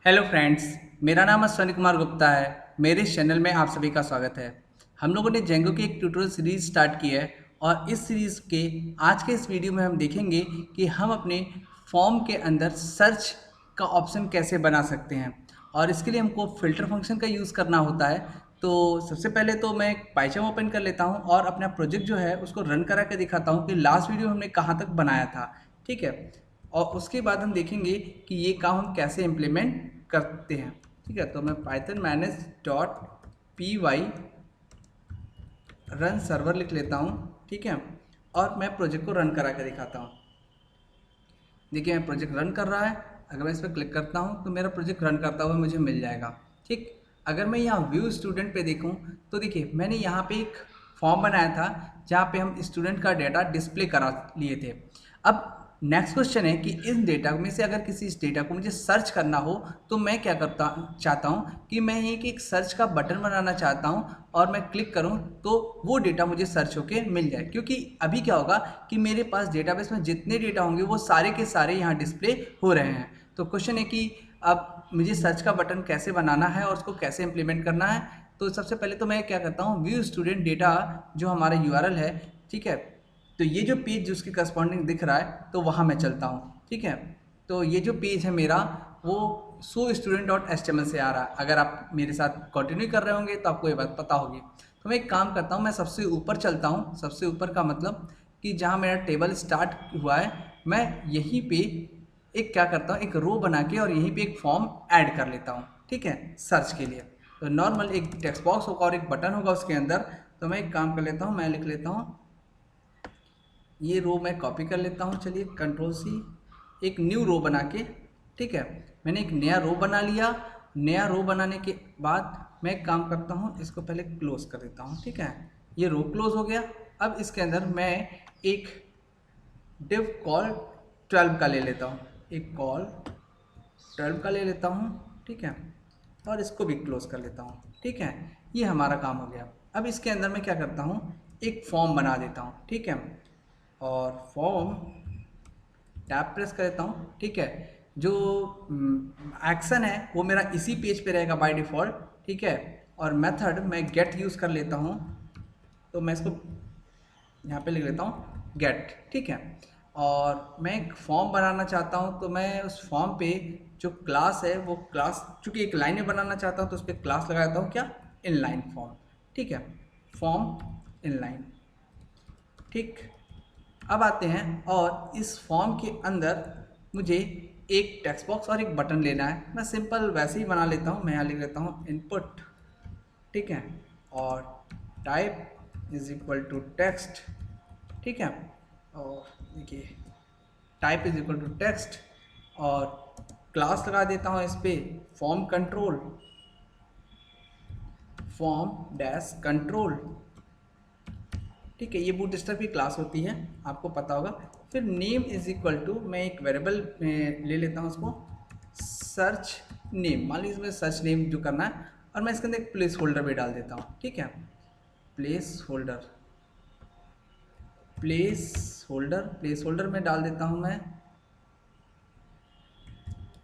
Hello friends, मेरा नाम अश्वनी कुमार गुप्ता है। मेरे इस चैनल में आप सभी का स्वागत है। हम लोगों ने जेंगो की एक ट्यूटोरियल सीरीज स्टार्ट की है और इस सीरीज के आज के इस वीडियो में हम देखेंगे कि हम अपने फॉर्म के अंदर सर्च का ऑप्शन कैसे बना सकते हैं। और इसके लिए हमको फ़िल्टर फंक्शन का यूज़ करना होता है। तो सबसे पहले तो मैं एक पाइथन ओपन कर लेता हूँ और अपना प्रोजेक्ट जो है उसको रन करा के दिखाता हूँ कि लास्ट वीडियो हमने कहाँ तक बनाया था। ठीक है, और उसके बाद हम देखेंगे कि ये काम हम कैसे इम्प्लीमेंट करते हैं। ठीक है, तो मैं Python manage dot P Y run server लिख लेता हूँ। ठीक है, और मैं प्रोजेक्ट को रन करा के दिखाता हूँ। देखिए मैं प्रोजेक्ट रन कर रहा है। अगर मैं इस पर क्लिक करता हूँ तो मेरा प्रोजेक्ट रन करता हुआ मुझे मिल जाएगा। ठीक, अगर मैं यहाँ व्यू स्टूडेंट पे देखूँ तो देखिए मैंने यहाँ पे एक फॉर्म बनाया था जहाँ पे हम स्टूडेंट का डेटा डिस्प्ले करा लिए थे। अब नेक्स्ट क्वेश्चन है कि इस डेटा में से अगर किसी इस डेटा को मुझे सर्च करना हो तो मैं क्या करता चाहता हूँ कि मैं एक सर्च का बटन बनाना चाहता हूँ और मैं क्लिक करूँ तो वो डेटा मुझे सर्च होके मिल जाए। क्योंकि अभी क्या होगा कि मेरे पास डेटाबेस में जितने डेटा होंगे वो सारे के सारे यहाँ डिस्प्ले हो रहे हैं। तो क्वेश्चन है कि अब मुझे सर्च का बटन कैसे बनाना है और उसको कैसे इम्प्लीमेंट करना है। तो सबसे पहले तो मैं क्या करता हूँ, व्यू स्टूडेंट डेटा जो हमारा यूआरएल है, ठीक है, तो ये जो पेज जिसके करस्पॉन्डिंग दिख रहा है तो वहाँ मैं चलता हूँ। ठीक है, तो ये जो पेज है मेरा वो so student dot H T M L से आ रहा है। अगर आप मेरे साथ कंटिन्यू कर रहे होंगे तो आपको ये बात पता होगी। तो मैं एक काम करता हूँ, मैं सबसे ऊपर चलता हूँ। सबसे ऊपर का मतलब कि जहाँ मेरा टेबल स्टार्ट हुआ है मैं यहीं पे एक क्या करता हूँ, एक रो बना के और यहीं पे एक फॉर्म ऐड कर लेता हूँ। ठीक है, सर्च के लिए तो नॉर्मल एक टेक्स्ट बॉक्स होगा और एक बटन होगा उसके अंदर। तो मैं एक काम कर लेता हूँ, मैं लिख लेता हूँ, ये रो मैं कॉपी कर लेता हूँ। चलिए कंट्रोल सी, एक न्यू रो बना के, ठीक है, मैंने एक नया रो बना लिया। नया रो बनाने के बाद मैं एक काम करता हूँ, इसको पहले क्लोज कर देता हूँ। ठीक है, ये रो क्लोज हो गया। अब इसके अंदर मैं एक डिव कॉल 12 का ले लेता हूँ, एक कॉल 12 का ले लेता हूँ। ठीक है, और इसको भी क्लोज कर लेता हूँ। ठीक है, ये हमारा काम हो गया। अब इसके अंदर मैं क्या करता हूँ, एक फॉर्म बना देता हूँ। ठीक है, और फॉर्म टैब प्रेस कर देता हूँ। ठीक है, जो एक्शन है वो मेरा इसी पेज पे रहेगा बाय डिफ़ॉल्ट। ठीक है, और मेथड मैं गेट यूज़ कर लेता हूँ। तो मैं इसको यहाँ पे लिख लेता हूँ गेट। ठीक है, और मैं एक फॉर्म बनाना चाहता हूँ तो मैं उस फॉर्म पे जो क्लास है वो क्लास, चूँकि एक लाइन में बनाना चाहता हूँ तो उस पर क्लास लगा देता हूँ क्या, इनलाइन फॉर्म। ठीक है, फॉर्म इनलाइन। ठीक, अब आते हैं और इस फॉर्म के अंदर मुझे एक टेक्स्ट बॉक्स और एक बटन लेना है। मैं सिंपल वैसे ही बना लेता हूँ, मैं यहाँ लिख लेता हूँ इनपुट। ठीक है, और type is equal to text. ठीक है, और देखिए type is equal to text, और क्लास लगा देता हूँ इस पर form control, form dash control. ठीक है, ये बूटस्ट्रैप की क्लास होती है, आपको पता होगा। फिर नेम इज इक्वल टू, मैं एक वेरिएबल ले लेता हूँ उसको सर्च नेम, मान लीजिए मुझे सर्च नेम जो करना है, और मैं इसके अंदर एक प्लेस होल्डर भी डाल देता हूँ। ठीक है, प्लेस होल्डर, प्लेस होल्डर में डाल देता हूँ मैं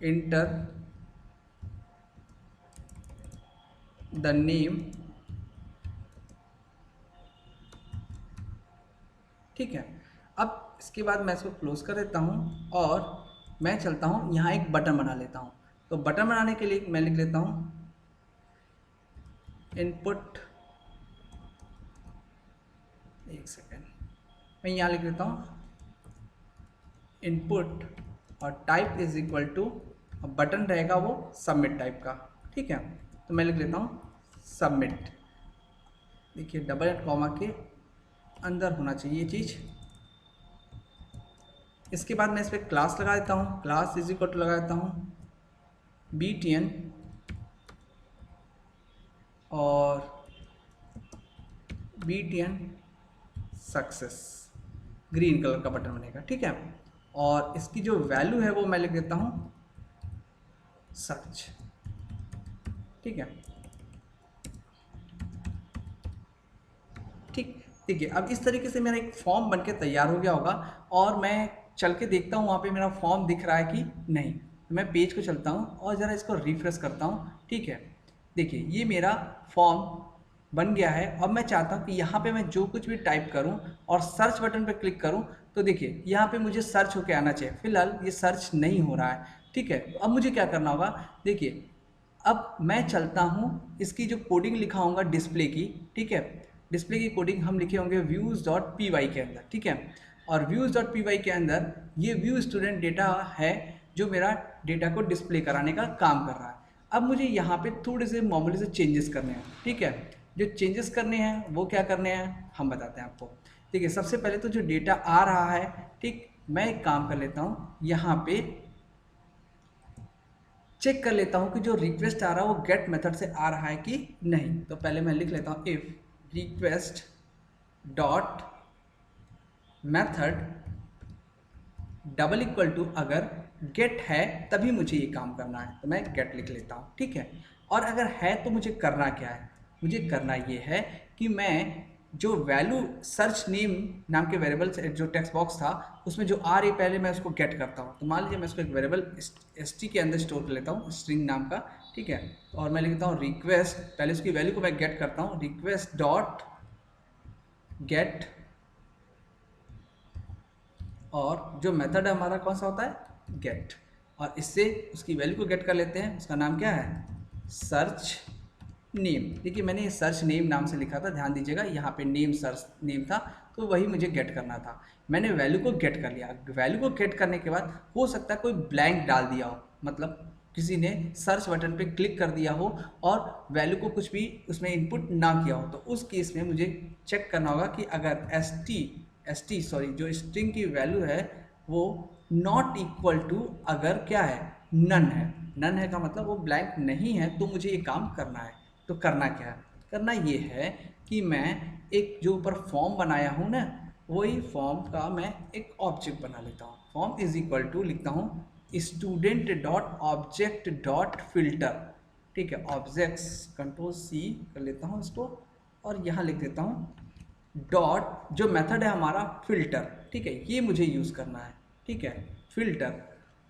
इंटर द नेम। ठीक है, अब इसके बाद मैं इसको क्लोज कर देता हूँ और मैं चलता हूँ यहाँ एक बटन बना लेता हूँ। तो बटन बनाने के लिए मैं लिख लेता हूँ इनपुट, एक सेकेंड, मैं यहाँ लिख लेता हूँ इनपुट, और type is equal to, button रहेगा वो सबमिट टाइप का। ठीक है, तो मैं लिख लेता हूँ सबमिट। देखिए डबल एंड कॉमा के अंदर होना चाहिए ये चीज़। इसके बाद मैं इस पर क्लास लगा देता हूँ, क्लास इज इक्वल टू लगा देता हूँ BTN, और BTN सक्सेस, ग्रीन कलर का बटन बनेगा। ठीक है, और इसकी जो वैल्यू है वो मैं लिख देता हूँ सर्च। ठीक है, ठीक, देखिए अब इस तरीके से मेरा एक फॉर्म बनके तैयार हो गया होगा, और मैं चल के देखता हूँ वहाँ पे मेरा फॉर्म दिख रहा है कि नहीं। मैं पेज को चलता हूँ और ज़रा इसको रिफ्रेश करता हूँ। ठीक है, देखिए ये मेरा फॉर्म बन गया है। अब मैं चाहता हूँ कि यहाँ पे मैं जो कुछ भी टाइप करूँ और सर्च बटन पे क्लिक करूँ तो देखिए यहाँ पे मुझे सर्च होके आना चाहिए। फिलहाल ये सर्च नहीं हो रहा है। ठीक है, अब मुझे क्या करना होगा, देखिए अब मैं चलता हूँ, इसकी जो कोडिंग लिखा होगा डिस्प्ले की, ठीक है, डिस्प्ले की कोडिंग हम लिखे होंगे views.py के अंदर। ठीक है, और views.py के अंदर ये व्यू स्टूडेंट डेटा है जो मेरा डेटा को डिस्प्ले कराने का काम कर रहा है। अब मुझे यहाँ पे थोड़े से मामूली से चेंजेस करने हैं। ठीक है, जो चेंजेस करने हैं वो क्या करने हैं हम बताते हैं आपको। देखिए सबसे पहले तो जो डेटा आ रहा है, ठीक, मैं एक काम कर लेता हूँ, यहाँ पे चेक कर लेता हूँ कि जो रिक्वेस्ट आ रहा है वो गेट मेथड से आ रहा है कि नहीं। तो पहले मैं लिख लेता हूँ if request dot method double equal to, अगर गेट है तभी मुझे ये काम करना है, तो मैं गेट लिख लेता हूँ। ठीक है, और अगर है तो मुझे करना क्या है, मुझे करना ये है कि मैं जो वैल्यू सर्च नेम नाम के वेरिएबल जो टेक्स्ट बॉक्स था उसमें जो आ रही पहले मैं उसको गेट करता हूँ। तो मान लीजिए मैं उसको एक वेरिएबल st के अंदर स्टोर कर लेता हूँ, स्ट्रिंग नाम का। ठीक है, और मैं लिखता हूँ रिक्वेस्ट, पहले उसकी वैल्यू को मैं गेट करता हूँ, रिक्वेस्ट डॉट गेट, और जो मेथड है हमारा कौन सा होता है, गेट, और इससे उसकी वैल्यू को गेट कर लेते हैं। उसका नाम क्या है, सर्च नेम। देखिए मैंने ये सर्च नेम नाम से लिखा था, ध्यान दीजिएगा, यहाँ पे नेम सर्च नेम था तो वही मुझे गेट करना था। मैंने वैल्यू को गेट कर लिया। वैल्यू को गेट करने के बाद हो सकता है कोई ब्लैंक डाल दिया हो, मतलब किसी ने सर्च बटन पे क्लिक कर दिया हो और वैल्यू को कुछ भी उसमें इनपुट ना किया हो, तो उस केस में मुझे चेक करना होगा कि अगर जो स्ट्रिंग की वैल्यू है वो नॉट इक्वल टू, अगर क्या है, नन है। नन है का मतलब वो ब्लैंक नहीं है, तो मुझे ये काम करना है। तो करना क्या है, करना ये है कि मैं एक जो ऊपर फॉर्म बनाया हूँ ना, वही फॉर्म का मैं एक ऑब्जेक्ट बना लेता हूँ। फॉर्म इज इक्वल टू लिखता हूँ student dot object dot filter. ठीक है, ऑब्जेक्ट्स कंट्रोल C कर लेता हूँ इसको, और यहाँ लिख देता हूँ डॉट, जो मेथड है हमारा फिल्टर। ठीक है, ये मुझे यूज़ करना है। ठीक है, फिल्टर,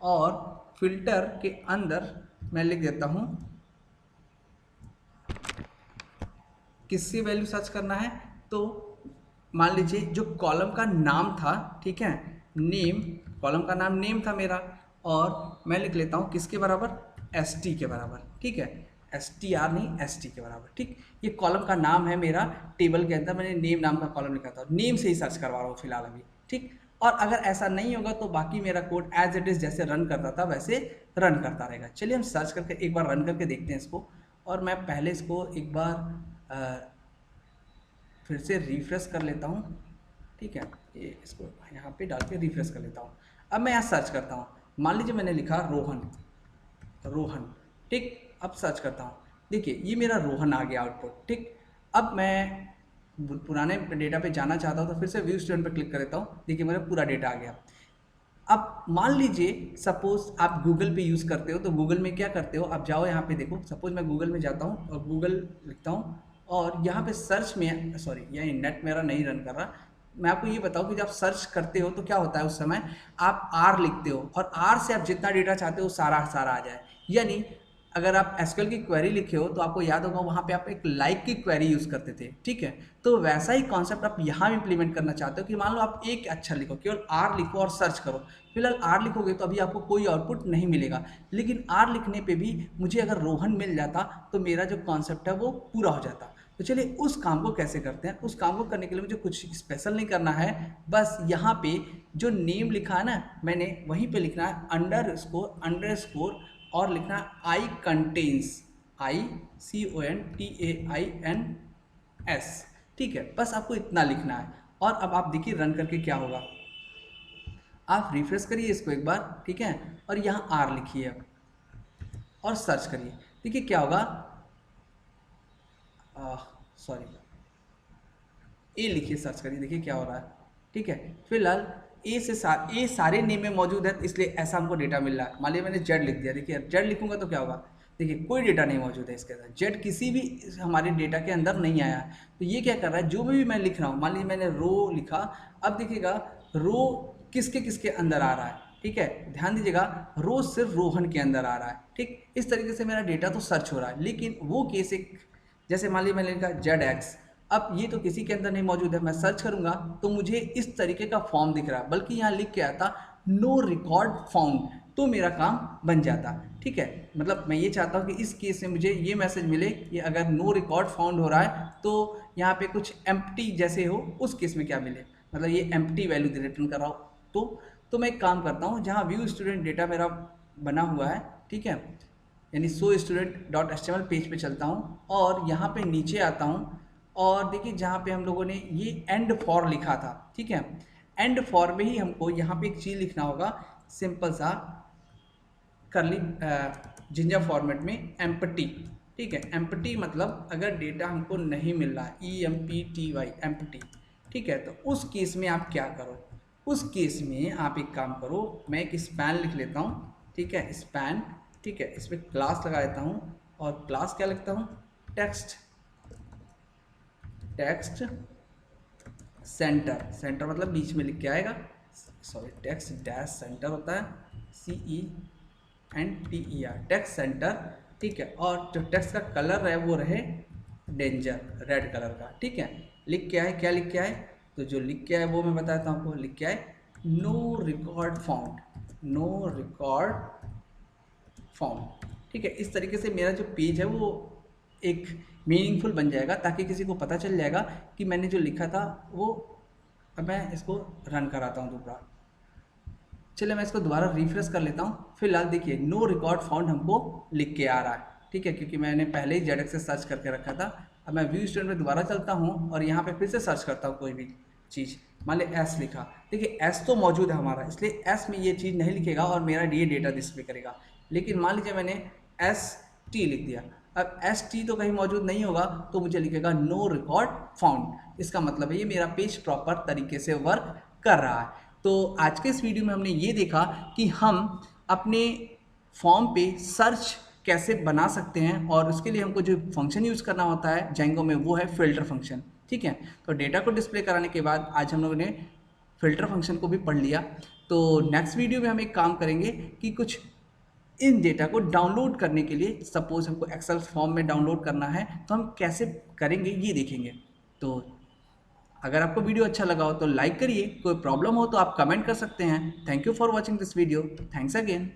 और फिल्टर के अंदर मैं लिख देता हूँ किसकी वैल्यू सर्च करना है। तो मान लीजिए जो कॉलम का नाम था, ठीक है, नेम, कॉलम का नाम नेम था मेरा, और मैं लिख लेता हूँ किसके बराबर, ST के बराबर। ठीक है, STR नहीं, ST के बराबर। ठीक, ये कॉलम का नाम है मेरा, टेबल के अंदर मैंने नेम नाम का कॉलम लिखा था, नेम से ही सर्च करवा रहा हूँ फिलहाल अभी। ठीक, और अगर ऐसा नहीं होगा तो बाकी मेरा कोड एज इट इज़ जैसे रन करता था वैसे रन करता रहेगा। चलिए हम सर्च करके एक बार रन करके देखते हैं इसको। और मैं पहले इसको एक बार फिर से रिफ्रेश कर लेता हूँ। ठीक है, ये इसको यहाँ पे डाल के रिफ्रेश कर लेता हूँ। अब मैं यहाँ सर्च करता हूँ, मान लीजिए मैंने लिखा रोहन। ठीक, अब सर्च करता हूँ, देखिए ये मेरा रोहन आ गया आउटपुट। ठीक, अब मैं पुराने डेटा पे जाना चाहता हूँ तो फिर से व्यू स्टूडेंट पे क्लिक कर देता हूँ। देखिए मेरा पूरा डेटा आ गया। अब मान लीजिए सपोज आप गूगल पे यूज़ करते हो, तो गूगल में क्या करते हो, आप जाओ यहाँ पे देखो, सपोज मैं गूगल में जाता हूँ और गूगल लिखता हूँ, और यहाँ पे सर्च में, सॉरी ये नेट मेरा नहीं रन कर रहा, मैं आपको ये बताऊँ कि जब आप सर्च करते हो तो क्या होता है, उस समय आप R लिखते हो और R से आप जितना डेटा चाहते हो सारा आ जाए। यानी अगर आप SQL की क्वेरी लिखे हो तो आपको याद होगा वहाँ पे आप एक लाइक की क्वेरी यूज़ करते थे। ठीक है, तो वैसा ही कॉन्सेप्ट आप यहाँ इम्प्लीमेंट करना चाहते हो कि मान लो आप एक अक्षर लिखो, केवल R लिखो और सर्च करो। फिलहाल R लिखोगे तो अभी आपको कोई आउटपुट नहीं मिलेगा, लेकिन R लिखने पे भी मुझे अगर रोहन मिल जाता तो मेरा जो कॉन्सेप्ट है वो पूरा हो जाता। तो चलिए उस काम को कैसे करते हैं। उस काम को करने के लिए मुझे कुछ स्पेशल नहीं करना है, बस यहाँ पे जो नेम लिखा है ना, मैंने वहीं पे लिखना है अंडरस्कोर और लिखना है आई कंटेन्स, ICONTAINS। ठीक है, बस आपको इतना लिखना है। और अब आप देखिए रन करके क्या होगा, आप रिफ्रेश करिए इसको एक बार। ठीक है, और यहाँ R लिखिए अब और सर्च करिए, देखिए क्या होगा, सॉरी A लिखिए, सर्च करिए, देखिए क्या हो रहा है। ठीक है, फिलहाल ए सारे नेम में मौजूद है, इसलिए ऐसा हमको डेटा मिल रहा है। मान लीजिए मैंने Z लिख दिया, देखिए Z लिखूंगा तो क्या होगा, देखिए कोई डेटा नहीं मौजूद है इसके अंदर, Z किसी भी हमारे डेटा के अंदर नहीं आया है। तो ये क्या कर रहा है, जो भी मैं लिख रहा हूँ, मान लीजिए मैंने रो लिखा, अब देखिएगा रो किसके अंदर आ रहा है, ठीक है, ध्यान दीजिएगा, रोज सिर्फ रोहन के अंदर आ रहा है। ठीक, इस तरीके से मेरा डेटा तो सर्च हो रहा है, लेकिन वो केस एक, जैसे मान लीजिए मैंने लिखा ZX, अब ये तो किसी के अंदर नहीं मौजूद है, मैं सर्च करूंगा तो मुझे इस तरीके का फॉर्म दिख रहा है, बल्कि यहाँ लिख के आता नो रिकॉर्ड फाउंड, तो मेरा काम बन जाता। ठीक है, मतलब मैं ये चाहता हूँ कि इस केस में मुझे ये मैसेज मिले कि अगर नो रिकॉर्ड फाउंड हो रहा है तो यहाँ पे कुछ एम्प्टी जैसे हो, उस केस में क्या मिले, मतलब ये एम्प्टी वैल्यू रिटर्न कर रहा हो। तो मैं एक काम करता हूँ, जहाँ व्यू स्टूडेंट डेटा मेरा बना हुआ है, ठीक है, यानी सो स्टूडेंट डॉट HTML पेज पे चलता हूँ और यहाँ पे नीचे आता हूँ और देखिए जहाँ पे हम लोगों ने ये एंड फॉर लिखा था, ठीक है, एंड फॉर में ही हमको यहाँ पे एक चीज़ लिखना होगा, सिंपल सा करली जिंजा फॉर्मेट में एम्प्टी। ठीक है, एम्प्टी मतलब अगर डेटा हमको नहीं मिल रहा है, EMPTY एम्प्टी। ठीक है, तो उस केस में आप क्या करो, उस केस में आप एक काम करो, मैं एक स्पैन लिख लेता हूँ। ठीक है, स्पैन, ठीक है, इसमें क्लास लगा देता हूँ और क्लास क्या लिखता हूँ, टेक्स्ट सेंटर, सेंटर मतलब बीच में लिख के आएगा, सॉरी टेक्स्ट डैश सेंटर होता है, CENTER, टेक्स्ट सेंटर। ठीक है, और जो टेक्स्ट का कलर है वो रहे डेंजर, रेड कलर का। ठीक है, लिख के आए, क्या लिख के आए, तो जो लिख के आए वो मैं बताता हूँ आपको, लिख के आए no record found, no record found. ठीक है, इस तरीके से मेरा जो पेज है वो एक मीनिंगफुल बन जाएगा, ताकि किसी को पता चल जाएगा कि मैंने जो लिखा था वो। अब मैं इसको रन कराता हूँ दोबारा, चलिए मैं इसको दोबारा रिफ्रेश कर लेता हूँ। फिलहाल देखिए नो रिकॉर्ड फाउंड हमको लिख के आ रहा है। ठीक है, क्योंकि मैंने पहले ही ZX से सर्च करके रखा था। अब मैं व्यू स्टूडेंट में दोबारा चलता हूँ और यहाँ पे फिर से सर्च करता हूँ कोई भी चीज़, मान ली S लिखा, देखिए S तो मौजूद है हमारा, इसलिए S में ये चीज़ नहीं लिखेगा और मेरा ये डेटा डिस्प्ले करेगा। लेकिन मान लीजिए मैंने ST लिख दिया, अब ST तो कहीं मौजूद नहीं होगा, तो मुझे लिखेगा नो रिकॉर्ड फाउंड। इसका मतलब है ये मेरा पेज प्रॉपर तरीके से वर्क कर रहा है। तो आज के इस वीडियो में हमने ये देखा कि हम अपने फॉर्म पे सर्च कैसे बना सकते हैं, और उसके लिए हमको जो फंक्शन यूज़ करना होता है Django में वो है फिल्टर फंक्शन। ठीक है, तो डेटा को डिस्प्ले कराने के बाद आज हम लोगों ने फिल्टर फंक्शन को भी पढ़ लिया। तो नेक्स्ट वीडियो में हम एक काम करेंगे कि कुछ इन डेटा को डाउनलोड करने के लिए, सपोज हमको एक्सेल फॉर्म में डाउनलोड करना है तो हम कैसे करेंगे ये देखेंगे। तो अगर आपको वीडियो अच्छा लगा हो तो लाइक करिए, कोई प्रॉब्लम हो तो आप कमेंट कर सकते हैं। Thank you for watching this video, thanks again.